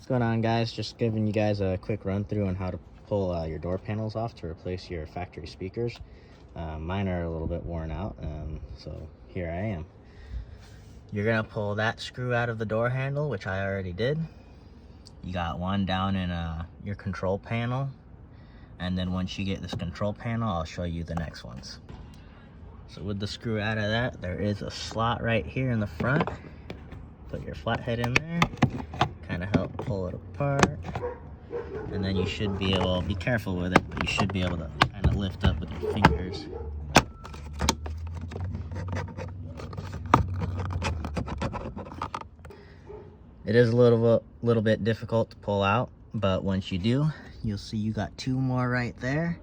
What's going on, guys? Just giving you guys a quick run through on how to pull your door panels off to replace your factory speakers. Mine are a little bit worn out, so here I am. You're gonna pull that screw out of the door handle, which I already did. You got one down in your control panel, and then once you get this control panel, I'll show you the next ones. So with the screw out of that, there is a slot right here in the front. Put your flathead in there, kind of help pull it apart, and then you should be able, be careful with it, but you should be able to kind of lift up with your fingers. It is a little bit difficult to pull out, but once you do, you'll see you got two more right there,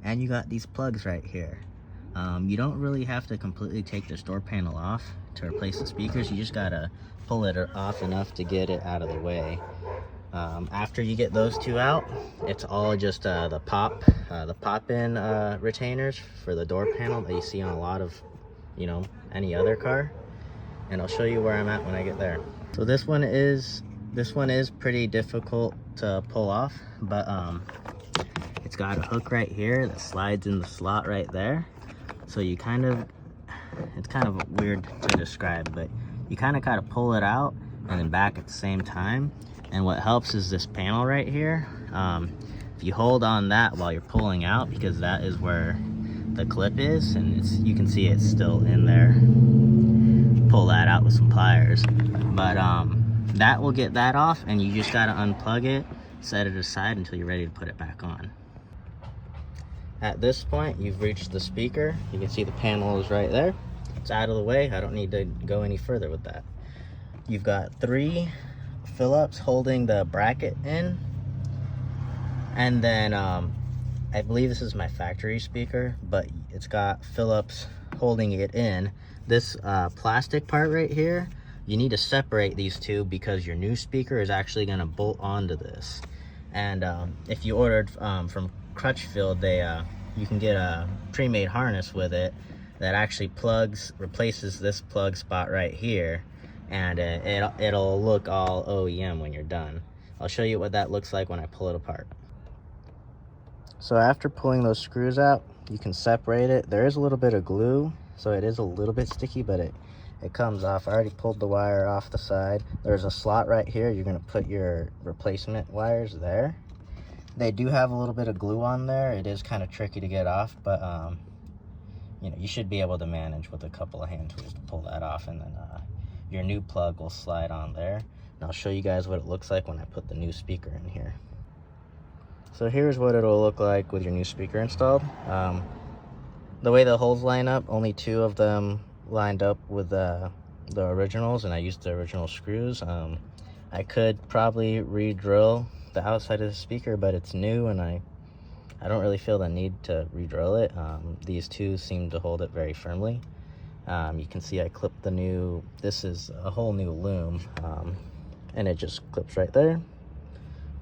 and you got these plugs right here. You don't really have to completely take this door panel off to replace the speakers. You just gotta pull it off enough to get it out of the way. After you get those two out, it's all just the pop-in retainers for the door panel that you see on a lot of, any other car. And I'll show you where I'm at when I get there. So this one is pretty difficult to pull off, but it's got a hook right here that slides in the slot right there. So you it's kind of weird to describe, but you kind of gotta pull it out and then back at the same time. And what helps is this panel right here. If you hold on that while you're pulling out, because that is where the clip is, and you can see it's still in there. Pull that out with some pliers, but that will get that off, and you just gotta unplug it, set it aside until you're ready to put it back on. At this point, you've reached the speaker. You can see the panel is right there. It's out of the way. I don't need to go any further with that. You've got 3 Phillips holding the bracket in, and then I believe this is my factory speaker, but it's got Phillips holding it in. This plastic part right here, you need to separate these two because your new speaker is actually going to bolt onto this. And if you ordered from Crutchfield, you can get a pre-made harness with it that actually replaces this plug spot right here, and it'll look all OEM when you're done. I'll show you what that looks like when I pull it apart. So after pulling those screws out, you can separate it. There is a little bit of glue, so it is a little bit sticky, but it comes off. I already pulled the wire off the side. There's a slot right here. You're gonna put your replacement wires there. They do have a little bit of glue on there. It is kind of tricky to get off, but you should be able to manage with a couple of hand tools to pull that off, and then your new plug will slide on there. And I'll show you guys what it looks like when I put the new speaker in here. So here's what it'll look like with your new speaker installed. The way the holes line up, only 2 of them lined up with the originals, and I used the original screws. I could probably re-drill the outside of the speaker, but it's new, and I don't really feel the need to re-drill it. These 2 seem to hold it very firmly. You can see I clipped this is a whole new loom, and it just clips right there.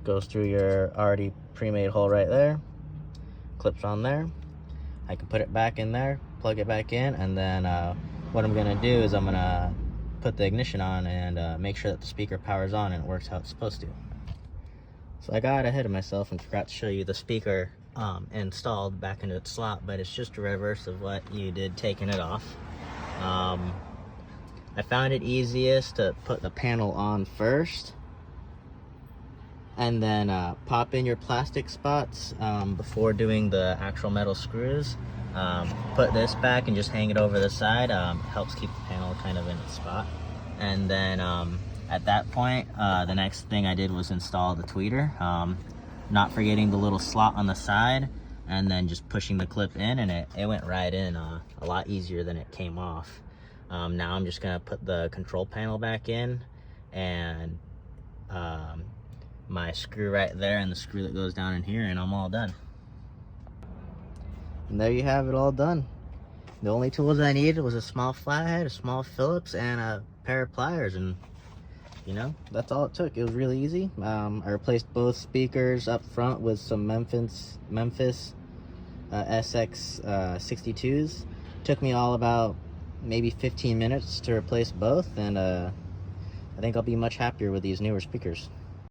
Goes through your already pre-made hole right there, clips on there. I can put it back in there, plug it back in, and then what I'm gonna do is I'm gonna put the ignition on and make sure that the speaker powers on and it works how it's supposed to. So I got ahead of myself and forgot to show you the speaker installed back into its slot, but it's just a reverse of what you did taking it off. I found it easiest to put the panel on first, and then pop in your plastic spots before doing the actual metal screws. Put this back and just hang it over the side. Helps keep the panel kind of in its spot. And then at that point, the next thing I did was install the tweeter, not forgetting the little slot on the side, and then just pushing the clip in, and it went right in a lot easier than it came off. Now I'm just gonna put the control panel back in, and my screw right there, and the screw that goes down in here, and I'm all done. And there you have it all done. The only tools I needed was a small flathead, a small Phillips, and a pair of pliers, and that's all it took. It was really easy. I replaced both speakers up front with some Memphis SX 62s. Took me all about maybe 15 minutes to replace both, and I think I'll be much happier with these newer speakers.